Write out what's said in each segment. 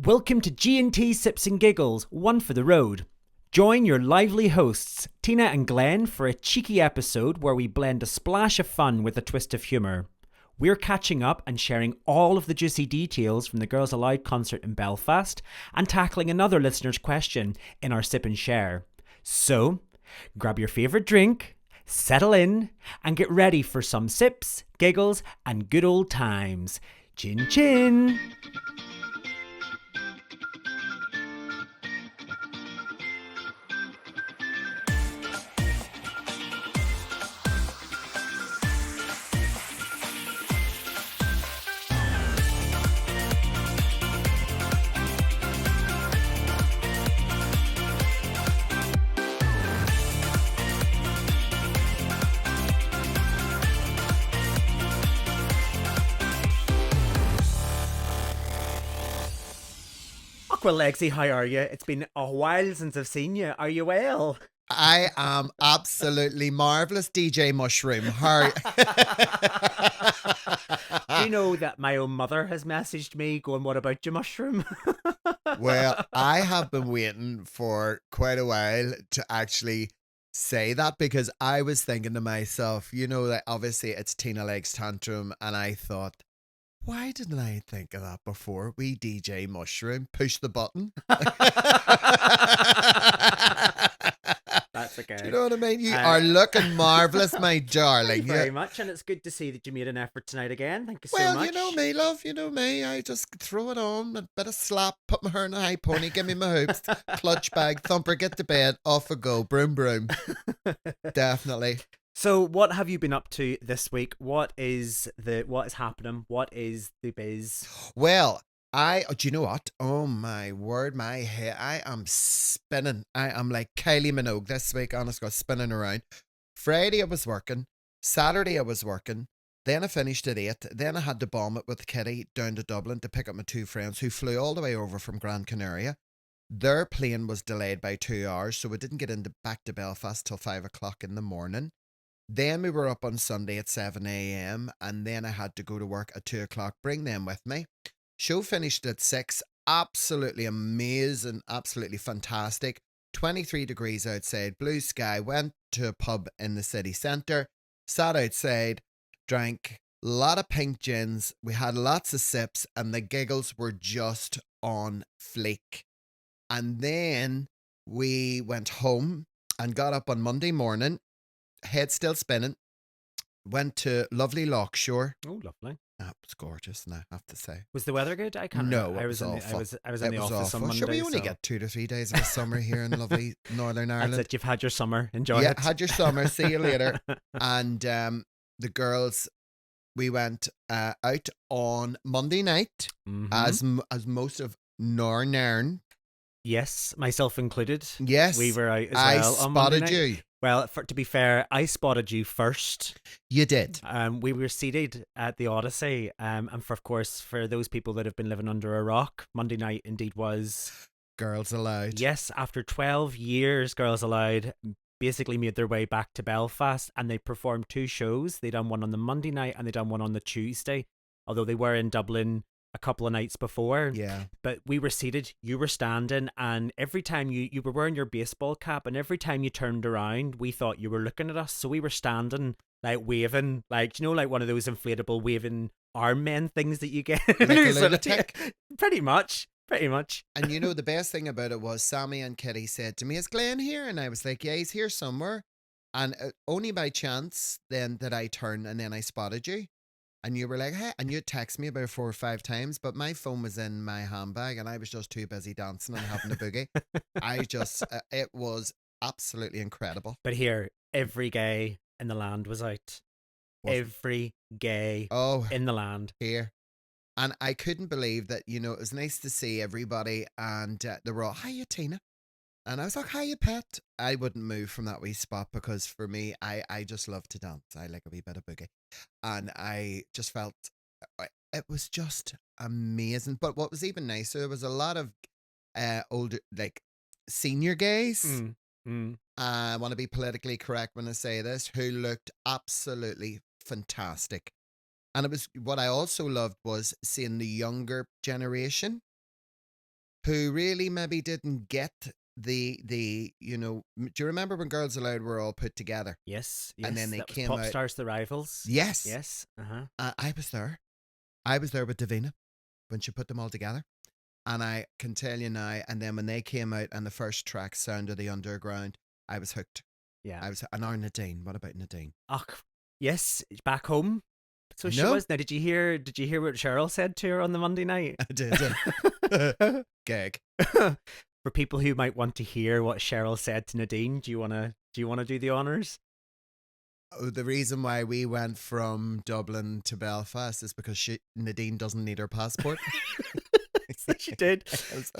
Welcome to G&T Sips and Giggles, one for the road. Join your lively hosts, Tina and Glenn, for a cheeky episode where we blend a splash of fun with a twist of humour. We're catching up and sharing all of the juicy details from the Girls Aloud concert in Belfast and tackling another listener's question in our Sip and Share. So, grab your favourite drink, settle in, and get ready for some sips, giggles, and good old times. Chin chin! Well, Lexi, how are you? It's been a while since I've seen you. Are you well? I am absolutely marvellous, DJ Mushroom. How? Do you know that my own mother has messaged me going, "What about you, Mushroom?" Well, I have been waiting for quite a while to actually say that because I was thinking to myself, that obviously it's Tina Leg's Tantrum, and I thought, why didn't I think of that before? We DJ Mushroom, push the button. That's okay. Do you know what I mean? You are looking marvellous, my darling. Thank you very much, and it's good to see that you made an effort tonight again. Thank you so much. Well, you know me, love. You know me. I just throw it on, a bit of slap, put my hair in a high pony, give me my hoops, clutch bag, thumper, get to bed, off I go, broom, broom. Definitely. So, what have you been up to this week? What is happening? What is the biz? Well, do you know what? Oh my word, my head, I am spinning. I am like Kylie Minogue this week, honestly, spinning around. Friday I was working, Saturday I was working, then I finished at 8, then I had to bomb it with Kitty down to Dublin to pick up my two friends who flew all the way over from Gran Canaria. Their plane was delayed by 2 hours, so we didn't get back to Belfast till 5 o'clock in the morning. Then we were up on Sunday at 7 a.m. and then I had to go to work at 2 o'clock, bring them with me. Show finished at 6. Absolutely amazing, absolutely fantastic. 23 degrees outside, blue sky. Went to a pub in the city centre, sat outside, drank a lot of pink gins. We had lots of sips and the giggles were just on fleek. And then we went home and got up on Monday morning. Head still spinning. Went to lovely Lockshore. Oh, lovely. That was gorgeous, I have to say. Was the weather good? I can't. No, remember. it was awful. I was in the office on Monday. Sure, we only get 2 to 3 days of a summer here in lovely Northern Ireland. That's it. You've had your summer. Enjoy it. Yeah, had your summer. See you later. And the girls, we went out on Monday night, as most of Northern. Yes, myself included. Yes, we were out as I well. On Monday spotted night. you. Well, to be fair, I spotted you first. You did. We were seated at the Odyssey, and of course, for those people that have been living under a rock, Monday night indeed was Girls Aloud. Yes, after 12 years, Girls Aloud basically made their way back to Belfast, and they performed 2 shows. They done one on the Monday night and they done one on the Tuesday, although they were in Dublin a couple of nights before. Yeah. But we were seated, you were standing, and every time you were wearing your baseball cap, and every time you turned around, we thought you were looking at us. So we were standing, like waving, like, like one of those inflatable waving arm men things that you get. Like a lunatic. Pretty much. And the best thing about it was Sammy and Kitty said to me, "Is Glenn here?" And I was like, "Yeah, he's here somewhere." And only by chance then did I turn and then I spotted you. And you were like, "Hey," and you text me about 4 or 5 times, but my phone was in my handbag and I was just too busy dancing and having a boogie. It was absolutely incredible. But here, every gay in the land was out. Every gay in the land. Here. And I couldn't believe that, it was nice to see everybody and they were all, "Hiya, Tina." And I was like, "Hiya, pet." I wouldn't move from that wee spot because for me, I just love to dance. I like a wee bit of boogie. And I just felt it was just amazing. But what was even nicer, there was a lot of older, like senior gays. I want to be politically correct when I say this, who looked absolutely fantastic. And it was what I also loved was seeing the younger generation who really maybe didn't get do you remember when Girls Aloud were all put together? Yes, And then they that was came Pop out. Stars the Rivals. Yes. Yes. I was there. I was there with Davina when she put them all together. And I can tell you now, and then when they came out and the first track, Sound of the Underground, I was hooked. Yeah. And our Nadine. What about Nadine? Yes, back home. So she No. was. Now, did you hear what Cheryl said to her on the Monday night? I did. Gag. For people who might want to hear what Cheryl said to Nadine, do you wanna do the honors? Oh, the reason why we went from Dublin to Belfast is because Nadine doesn't need her passport. She did.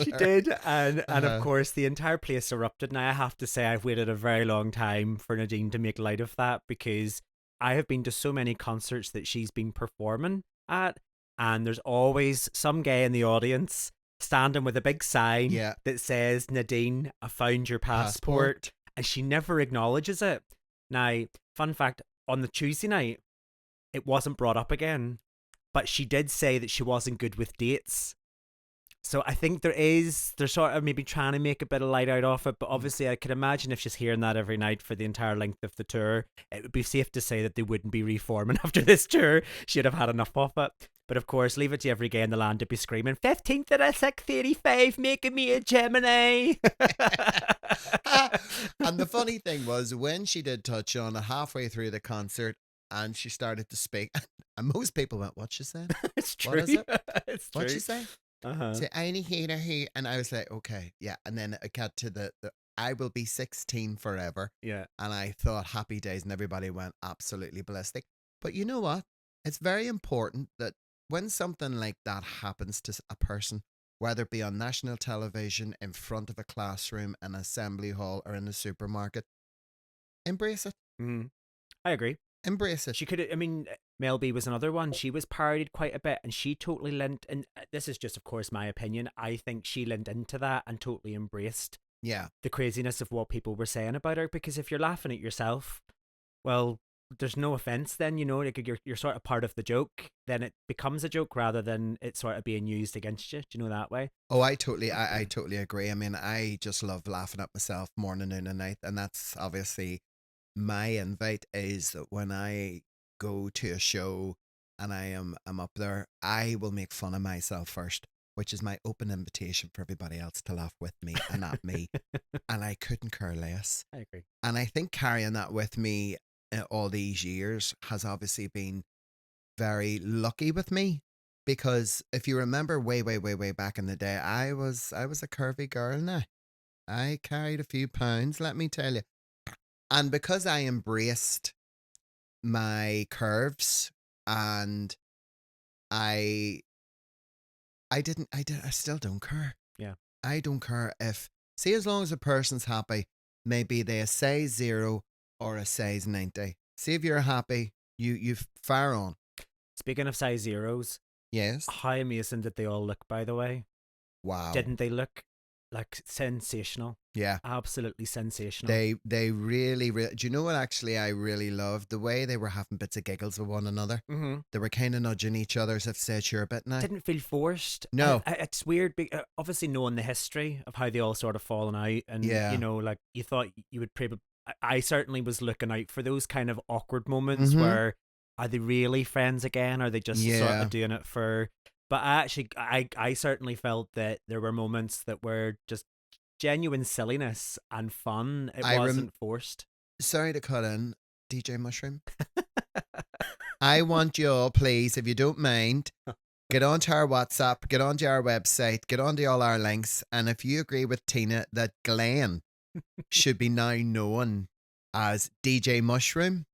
She did. And of course the entire place erupted. Now I have to say I've waited a very long time for Nadine to make light of that, because I have been to so many concerts that she's been performing at, and there's always some guy in the audience standing with a big sign that says, Nadine, I found your passport. And she never acknowledges it. Now, fun fact, on the Tuesday night, it wasn't brought up again, but she did say that she wasn't good with dates. So I think they're sort of maybe trying to make a bit of light out of it, but obviously I could imagine if she's hearing that every night for the entire length of the tour, it would be safe to say that they wouldn't be reforming after this tour. She'd have had enough of it. But of course, leave it to every gay in the land to be screaming, 15th of the 635, making me a Gemini. And the funny thing was, when she did touch on it halfway through the concert and she started to speak, and most people went, what she said? It's true. What is it? It's What'd true. she say? Say, I only hate her here. And I was like, okay, yeah. And then it got to the I will be 16 forever. Yeah. And I thought happy days, and everybody went absolutely ballistic. But you know what? It's very important that when something like that happens to a person, whether it be on national television, in front of a classroom, an assembly hall, or in a supermarket, embrace it. Mm. I agree. Embrace it. She could, I mean, Mel B was another one. She was parodied quite a bit, and she totally lent, and this is just, of course, my opinion. I think she lent into that and totally embraced the craziness of what people were saying about her, because if you're laughing at yourself, well, there's no offense then, like you're sort of part of the joke, then it becomes a joke rather than it sort of being used against you. Do you know that way? Oh, I totally agree. I mean, I just love laughing at myself morning, noon and night, and that's obviously my invite, is that when I go to a show and I'm up there, I will make fun of myself first, which is my open invitation for everybody else to laugh with me and at me. And I couldn't care less. I agree. And I think carrying that with me all these years has obviously been very lucky with me, because if you remember way back in the day, I was a curvy girl. Now I carried a few pounds, let me tell you. And because I embraced my curves, and I still don't care. Yeah. I don't care as long as a person's happy, maybe they a size 0 or a size 90. See if you're happy, you fire on. Speaking of size zeros. Yes. How amazing did they all look, by the way? Wow. Didn't they look like sensational? Yeah. Absolutely sensational. They really, do you know what actually I really loved? The way they were having bits of giggles with one another. Mm-hmm. They were kind of nudging each other as if said, sure, a bit now. Didn't feel forced. No. It's weird, obviously knowing the history of how they all sort of fallen out, and like you thought you would probably, I certainly was looking out for those kind of awkward moments where, are they really friends again? Are they just sort of doing it for... But I certainly felt that there were moments that were just genuine silliness and fun. It wasn't forced. Sorry to cut in, DJ Mushroom. I want you all, please, if you don't mind, get onto our WhatsApp, get onto our website, get onto all our links, and if you agree with Tina that Glenn should be now known as DJ Mushroom,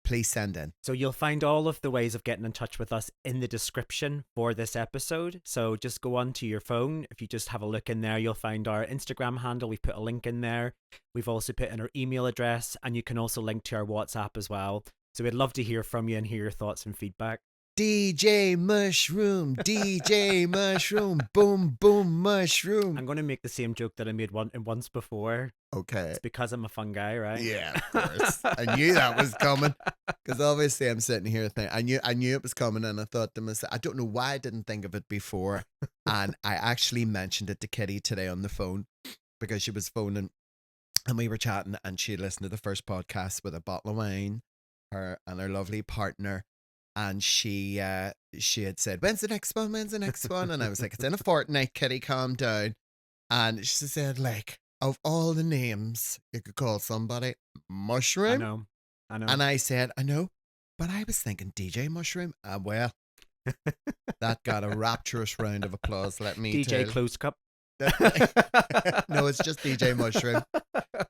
please send in. So you'll find all of the ways of getting in touch with us in the description for this episode. So just go onto your phone. If you just have a look in there, you'll find our Instagram handle. We've put a link in there. We've also put in our email address, and you can also link to our WhatsApp as well. So we'd love to hear from you and hear your thoughts and feedback. DJ Mushroom, DJ Mushroom, boom, boom, mushroom. I'm going to make the same joke that I made once before. Okay. It's because I'm a fun guy, right? Yeah, of course. I knew that was coming because obviously I'm sitting here thinking, I knew it was coming, and I thought to myself, I don't know why I didn't think of it before. And I actually mentioned it to Kitty today on the phone because she was phoning and we were chatting, and she listened to the first podcast with a bottle of wine, her and her lovely partner. And she had said, when's the next one? When's the next one? And I was like, it's in a fortnight, Kitty, calm down. And she said, like, of all the names you could call somebody, Mushroom. I know. And I said, I know, but I was thinking DJ Mushroom. Well, that got a rapturous round of applause, let me tell DJ you. Close Cup. No, it's just DJ Mushroom.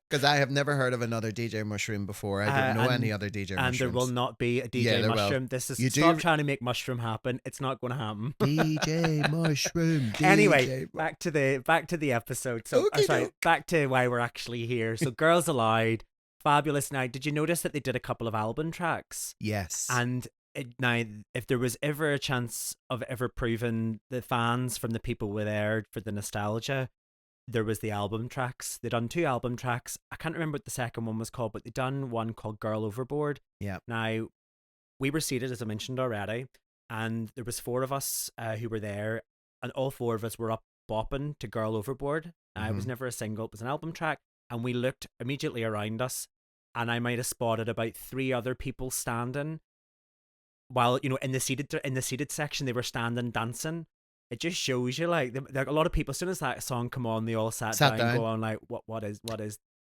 Because I have never heard of another DJ Mushroom before. I don't know any other DJ Mushrooms. And there will not be a DJ Mushroom. This is stop trying to make Mushroom happen. It's not going to happen. DJ Mushroom. DJ Anyway, back to the episode. So sorry, back to why we're actually here. So Girls Aloud, fabulous. Now, did you notice that they did a couple of album tracks? Yes. And now, if there was ever a chance of ever proving the fans from the people were there for the nostalgia, there was the album tracks. They done 2 album tracks. I can't remember what the second one was called, but they done one called Girl Overboard. Yeah. Now, we were seated, as I mentioned already, and there was 4 of us who were there, and all 4 of us were up bopping to Girl Overboard. It was never a single, it was an album track, and we looked immediately around us, and I might have spotted about 3 other people standing. While, you know, in the seated section, they were standing dancing. It just shows you, like a lot of people, as soon as that song come on, they all sat down and go on like, what is?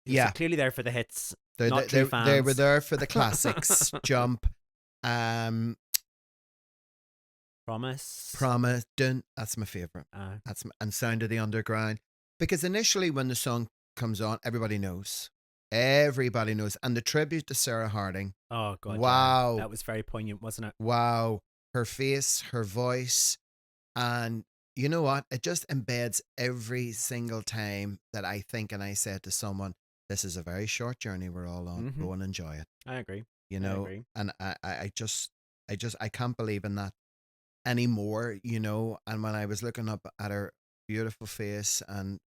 Yeah. So clearly there for the hits, They're not true fans. They were there for the classics. Jump, Promise, Dun. That's my favourite. And Sound of the Underground. Because initially when the song comes on, everybody knows. Everybody knows. And the tribute to Sarah Harding. Oh, God. Wow. Yeah. That was very poignant, wasn't it? Wow. Her face, her voice. And you know what? It just embeds every single time that I think and I said to someone, this is a very short journey we're all on. Go and enjoy it. I agree. You know, and I can't believe in that anymore, you know. And when I was looking up at her beautiful face, and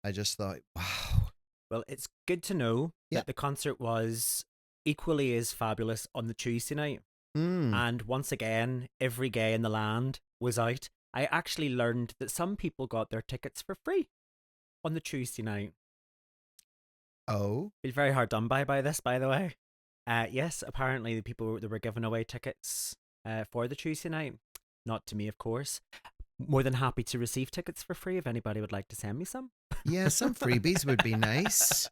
I just thought, wow. Well, it's good to know that the concert was equally as fabulous on the Tuesday night. And once again, every gay in the land was out. I actually learned that some people got their tickets for free on the Tuesday night. Oh. Feel very hard done by this, by the way. Yes, apparently the people that were giving away tickets for the Tuesday night. Not to me, of course. More than happy to receive tickets for free if anybody would like to send me some. Yeah, some freebies would be nice.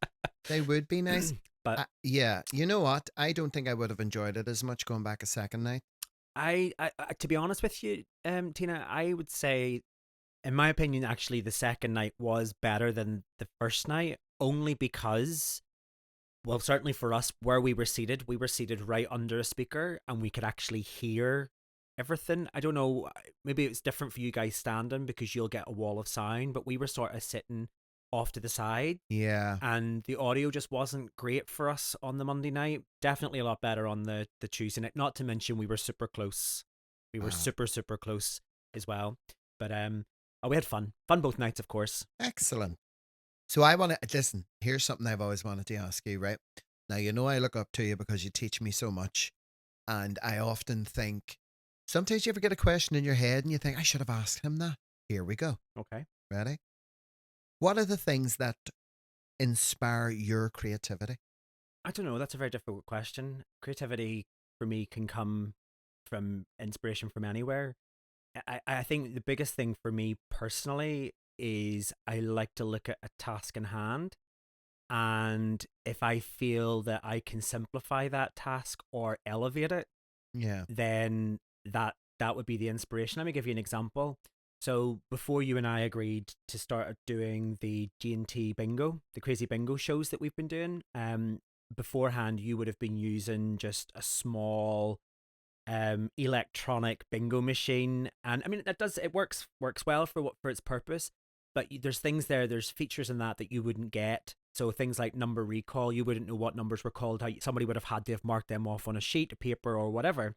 They would be nice. But yeah, you know what? I don't think I would have enjoyed it as much going back a second night. I to be honest with you, Tina, I would say, in my opinion, actually, the second night was better than the first night, only because, well, certainly for us, where we were seated right under a speaker, and we could actually hear everything. I don't know, maybe it's different for you guys standing because you'll get a wall of sound, but we were sort of sitting off to the side. Yeah. And the audio just wasn't great for us on the Monday night. Definitely a lot better on the Tuesday night. Not to mention we were super close. We were super close as well. But we had fun. Fun both nights, of course. Excellent. So I want to listen. Here's something I've always wanted to ask you, right? Now, you know I look up to you because you teach me so much, and I often think sometimes you ever get a question in your head and you think I should have asked him that. Here we go. Okay. Ready? What are the things that inspire your creativity? I don't know. That's a very difficult question. Creativity for me can come from inspiration from anywhere. I think the biggest thing for me personally is I like to look at a task in hand, and if I feel that I can simplify that task or elevate it, then that would be the inspiration. Let me give you an example. So before you and I agreed to start doing the G&T bingo, the crazy bingo shows that we've been doing, beforehand you would have been using just a small electronic bingo machine, and I mean it works well for its purpose, but there's things there's features in that you wouldn't get. So things like number recall, you wouldn't know what numbers were called out. Somebody would have had to have marked them off on a sheet of paper or whatever.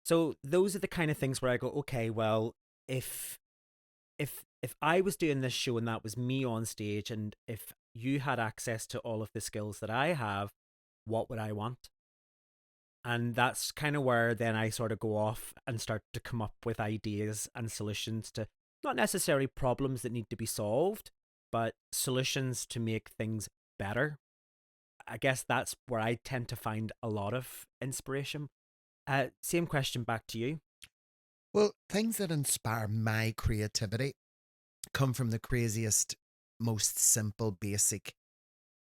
So those are the kind of things where I go, okay, well, if if I was doing this show and that was me on stage, and if you had access to all of the skills that I have, what would I want? And that's kind of where then I sort of go off and start to come up with ideas and solutions to not necessarily problems that need to be solved, but solutions to make things better. I guess that's where I tend to find a lot of inspiration. Same question back to you. Well, things that inspire my creativity come from the craziest, most simple, basic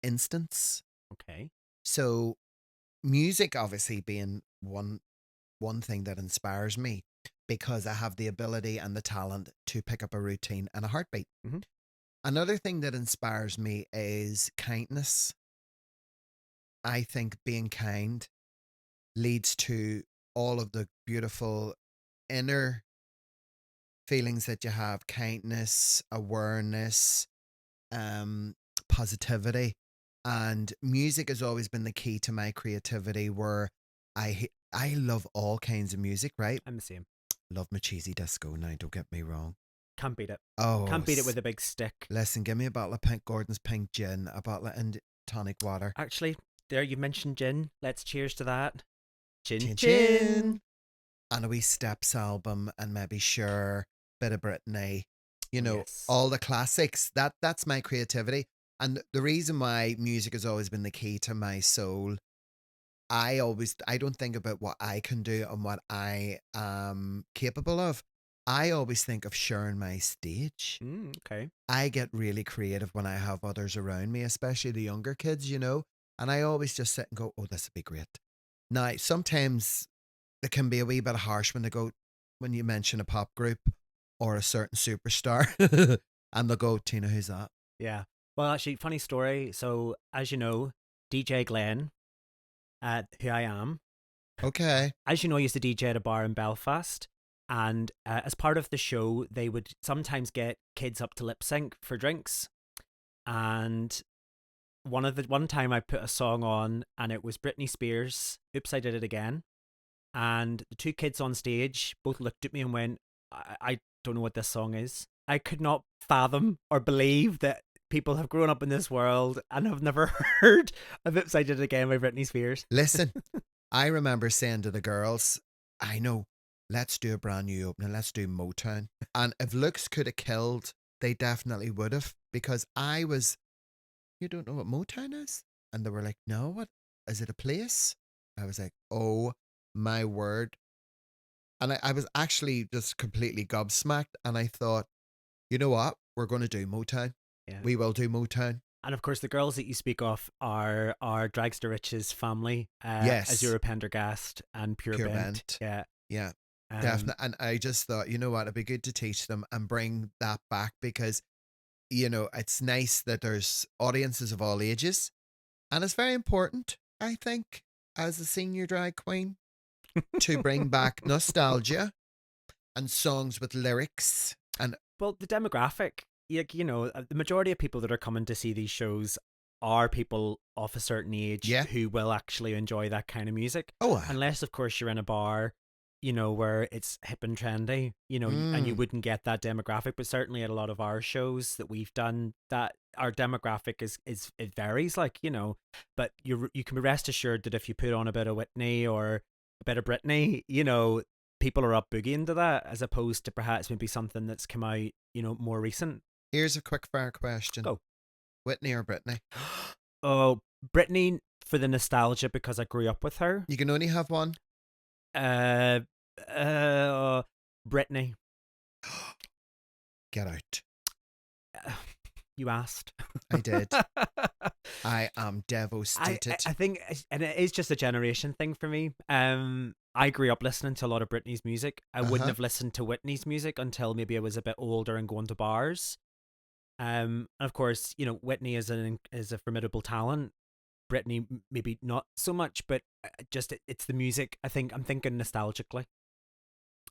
instance. Okay. So music obviously being one thing that inspires me because I have the ability and the talent to pick up a routine and a heartbeat. Mm-hmm. Another thing that inspires me is kindness. I think being kind leads to all of the beautiful inner feelings that you have: kindness, awareness, um, positivity. And music has always been the key to my creativity, where I love all kinds of music, right? I'm the same. Love my cheesy disco now, don't get me wrong. Can't beat it. Oh, Can't beat it with a big stick. listen, give me a bottle of Pink Gordon's Pink Gin, a bottle of tonic water. Actually, there you mentioned gin. Let's cheers to that. Chin Chin chin. chin. And a wee Steps album, and maybe Sure, bit of Britney, Oh, yes. all the classics. That's my creativity. And the reason why music has always been the key to my soul, I don't think about what I can do and what I am capable of. I always think of sharing my stage. Okay. I get really creative when I have others around me, especially the younger kids. And I always just sit and go, oh, this would be great. Now, sometimes it can be a wee bit harsh when you mention a pop group or a certain superstar and they'll go, Tina, who's that? Yeah. Well, actually, funny story. So, as you know, DJ Glenn, who I am, Okay. as you know, I used to DJ at a bar in Belfast. And as part of the show, they would sometimes get kids up to lip sync for drinks. And one time I put a song on, and it was Britney Spears, Oops, I Did It Again. And the two kids on stage both looked at me and went, I don't know what this song is. I could not fathom or believe that people have grown up in this world and have never heard of Oops, I Did It Again by Britney Spears. Listen, I remember saying to the girls, I know, let's do a brand new opening. Let's do Motown. And if looks could have killed, they definitely would have, because you don't know what Motown is? And they were like, no, what? Is it a place? I was like, oh my word. And I was actually just completely gobsmacked. And I thought, you know what? We're going to do Motown. Yeah. We will do Motown. And of course, the girls that you speak of are Dragster Rich's family, Yes. Azura Pendergast and Pure Bent. Yeah. Yeah, definitely. And I just thought, you know what? It'd be good to teach them and bring that back, because, it's nice that there's audiences of all ages. And it's very important, I think, as a senior drag queen, to bring back nostalgia and songs with lyrics. And Well, the demographic, the majority of people that are coming to see these shows are people of a certain age who will actually enjoy that kind of music. Unless, of course, you're in a bar, where it's hip and trendy, and you wouldn't get that demographic. But certainly at a lot of our shows that we've done, that our demographic is it varies, but you can be rest assured that if you put on a bit of Whitney or a bit of Britney, people are up boogieing to that, as opposed to perhaps maybe something that's come out, more recent. Here's a quick fire question. Go. Whitney or Britney? Oh, Britney for the nostalgia, because I grew up with her. You can only have one. Britney. Get out. You asked. I did. I am devastated. I think, and it is just a generation thing for me. I grew up listening to a lot of Britney's music. I wouldn't have listened to Whitney's music until maybe I was a bit older and going to bars. And of course, Whitney is a formidable talent. Britney maybe not so much, but just it's the music. I think I'm thinking nostalgically.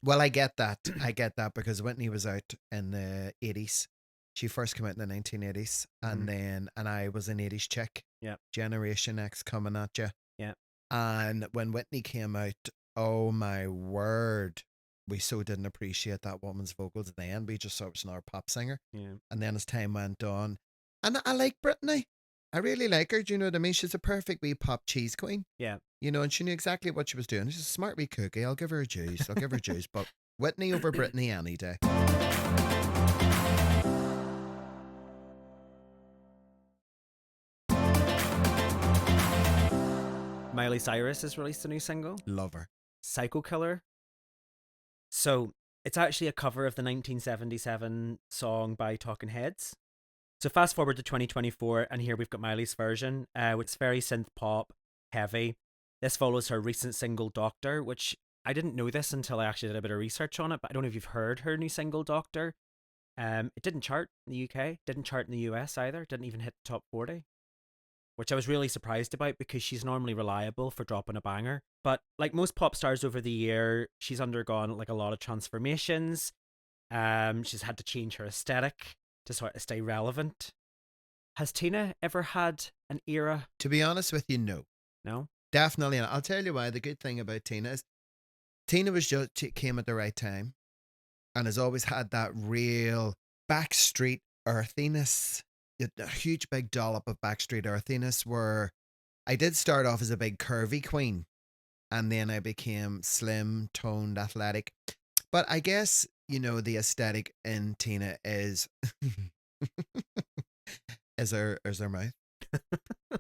Well, I get that. I get that, because Whitney was out in the 80s. She first came out in the 1980s, and I was an 80s chick. Yeah. Generation X coming at you. Yeah. And when Whitney came out, Oh my word. We so didn't appreciate that woman's vocals then. We just thought it was another pop singer. Yeah. And then as time went on, and I like Brittany. I really like her. Do you know what I mean? She's a perfect wee pop cheese queen. Yeah. You know, and she knew exactly what she was doing. She's a smart wee cookie. I'll give her a juice. I'll give her a juice. But Whitney over Brittany any day. Miley Cyrus has released a new single, Love her. Psycho Killer. So it's actually a cover of the 1977 song by Talking Heads. So fast forward to 2024, and here we've got Miley's version, which is very synth pop, heavy. This follows her recent single Doctor, which I didn't know this until I actually did a bit of research on it, but I don't know if you've heard her new single Doctor. It didn't chart in the UK, didn't chart in the US either, didn't even hit the top 40, which I was really surprised about because she's normally reliable for dropping a banger. But like most pop stars over the year, she's undergone like a lot of transformations. She's had to change her aesthetic to sort of stay relevant. Has Tina ever had an era? To be honest with you, no. No? Definitely not. I'll tell you why. The good thing about Tina is Tina came at the right time and has always had that real backstreet earthiness, a huge big dollop of backstreet earthiness where I did start off as a big curvy queen and then I became slim, toned, athletic. But I guess, you know, the aesthetic in Tina is is her mouth.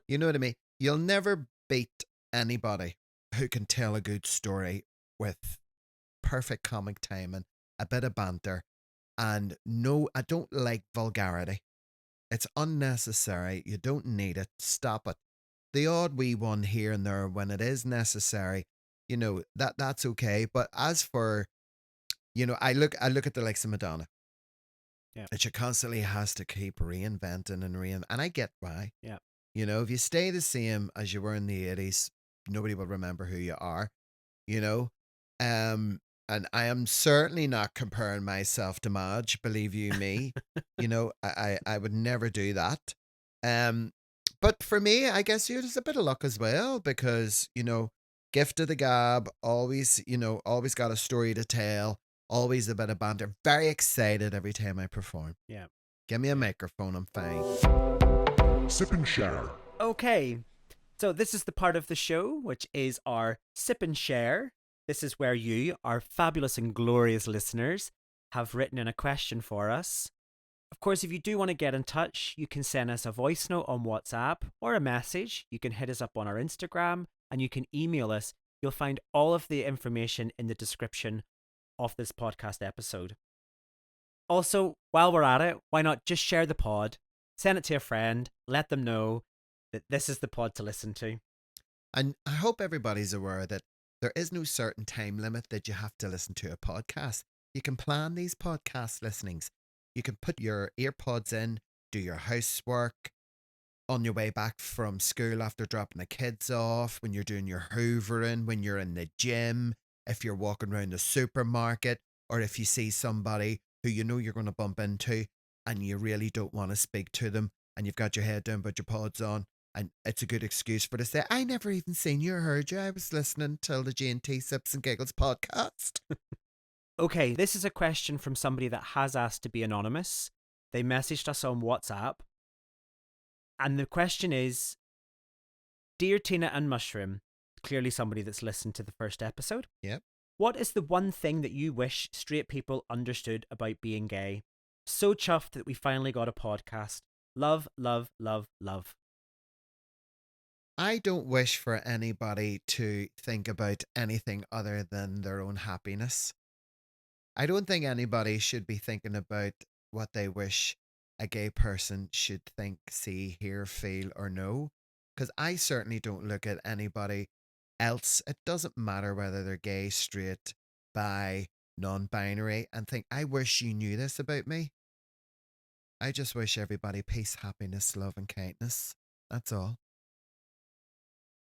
You know what I mean? You'll never beat anybody who can tell a good story with perfect comic timing, a bit of banter, and no, I don't like vulgarity. It's unnecessary. You don't need it. Stop it. The odd wee one here and there when it is necessary, you know, that's okay. But as for, you know, I look at the likes of Madonna. Yeah. And she constantly has to keep reinventing and I get why. Yeah. You know, if you stay the same as you were in the 80s, nobody will remember who you are, you know? And I am certainly not comparing myself to Madge, believe you me. You know, I would never do that. But for me, I guess there's a bit of luck as well because, you know, gift of the gab, always, you know, always got a story to tell, always a bit of banter. Very excited every time I perform. Yeah. Give me a microphone, I'm fine. Sip and share. Okay. So this is the part of the show which is our sip and share. This is where you, our fabulous and glorious listeners, have written in a question for us. Of course, if you do want to get in touch, you can send us a voice note on WhatsApp or a message. You can hit us up on our Instagram and you can email us. You'll find all of the information in the description of this podcast episode. Also, while we're at it, why not just share the pod, send it to a friend, let them know that this is the pod to listen to. And I hope everybody's aware that there is no certain time limit that you have to listen to a podcast. You can plan these podcast listenings. You can put your earpods in, do your housework, on your way back from school after dropping the kids off, when you're doing your hoovering, when you're in the gym, if you're walking around the supermarket, or if you see somebody who you know you're going to bump into and you really don't want to speak to them and you've got your head down but your pods on. And it's a good excuse for to say, I never even seen you or heard you. I was listening till the G&T Sips and Giggles podcast. Okay, this is a question from somebody that has asked to be anonymous. They messaged us on WhatsApp. And the question is, Dear Tina and Mushroom, clearly somebody that's listened to the first episode. Yep. What is the one thing that you wish straight people understood about being gay? So chuffed that we finally got a podcast. Love, love, love, love. I don't wish for anybody to think about anything other than their own happiness. I don't think anybody should be thinking about what they wish a gay person should think, see, hear, feel, or know. Because I certainly don't look at anybody else. It doesn't matter whether they're gay, straight, bi, non-binary, and think, I wish you knew this about me. I just wish everybody peace, happiness, love, and kindness. That's all.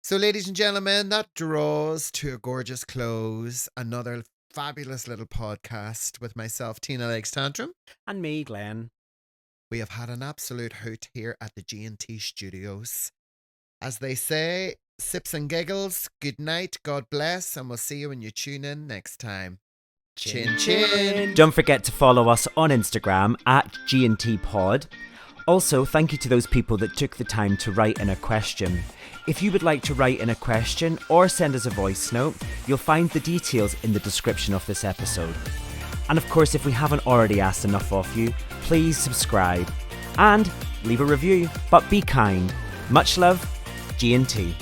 So, ladies and gentlemen, that draws to a gorgeous close another fabulous little podcast with myself, Tina Lakes Tantrum. And me, Glenn. We have had an absolute hoot here at the G&T Studios. As they say Sips and Giggles, good night, God bless, and we'll see you when you tune in next time. Chin chin. Don't forget to follow us on Instagram at G&T Pod. Also, thank you to those people that took the time to write in a question. If you would like to write in a question or send us a voice note, you'll find the details in the description of this episode. And of course, if we haven't already asked enough of you, please subscribe and leave a review, but be kind. Much love, G&T.